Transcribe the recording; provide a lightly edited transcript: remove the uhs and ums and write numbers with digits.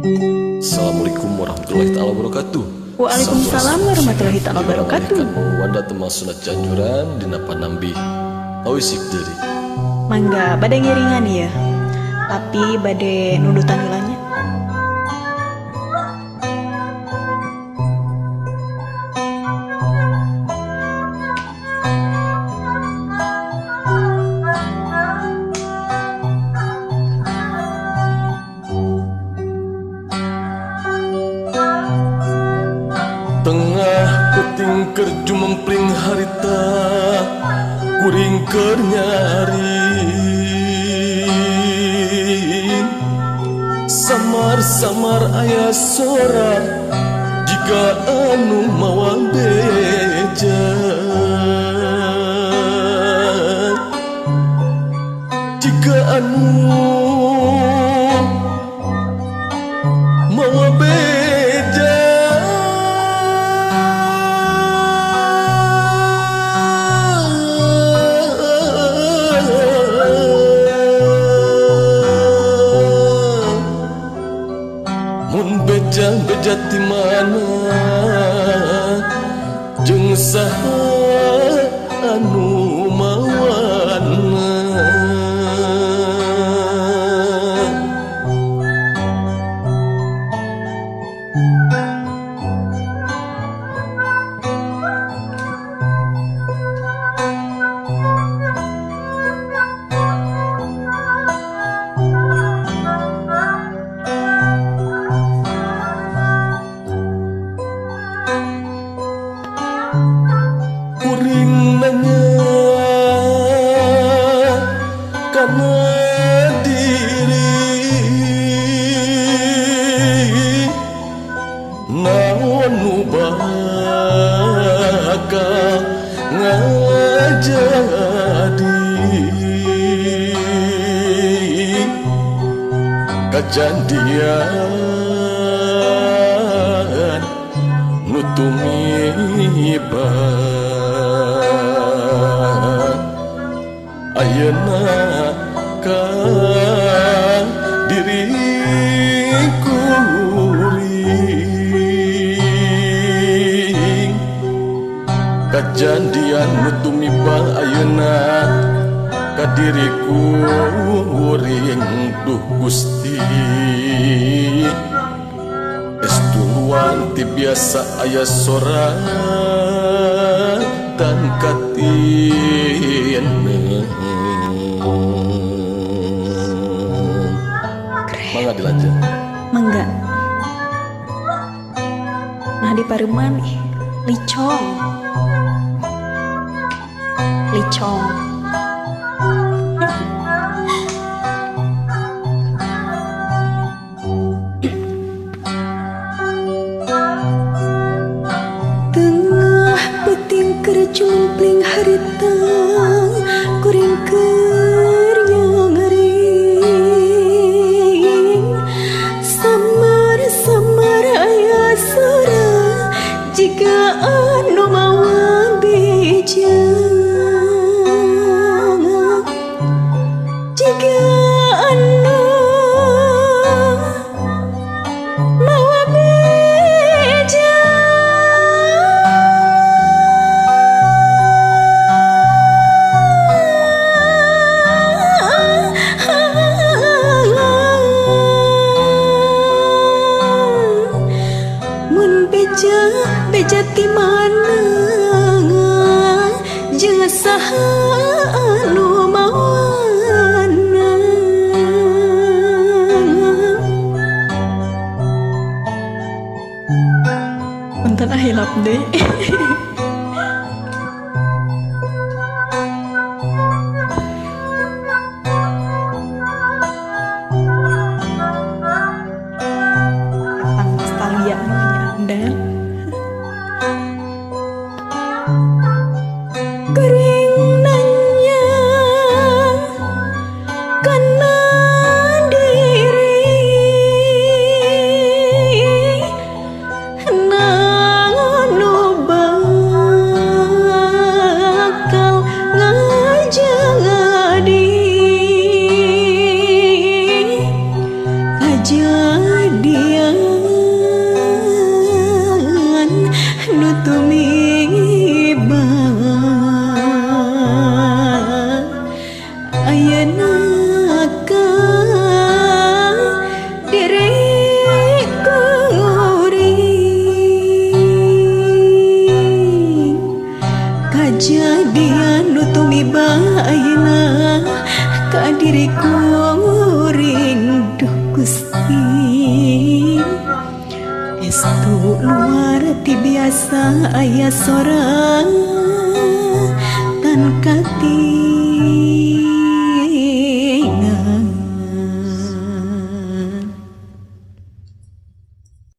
Assalamualaikum warahmatullahi taala wabarakatuh. Waalaikumsalam warahmatullahi taala wabarakatuh. Wanda teman sunat janjuran dina panambi awisik deuri. Mangga bade ngiringan ya. Tapi bade nudutan heulanya. Tengah puting kerju mempling harita kuring keur nyari samar-samar aya sorar jika anu mawa beja jika anu mawa beja beja di mana jeung saha anu mawana kuring nanya kana diri naon nu bakal ngajadi kejadian nu tumiban ayeuna ka diriku kuring kejadian nu tumiban ayeuna ka diriku kuring duh Gusti Estuluan ti biasa aya sorak dan katin mangga dilanjut Mangga. Nah di Pareman licong. Tengah peting kerjumpling harita kuring keur nyangering samar-samar aya sora jika anu mawa beja jika anu mawa beja mun beja ti mana jeung saha anu mawana punten hilap deui nostalgia dan kuring nanya kana diri naon nu bakal ngajadi kajadian nu tumiba ayeuna ka diriku ring kajadian nu tumiba ayeuna ka diriku ring duh Gusti estu luar ti biasa aya sora tan kati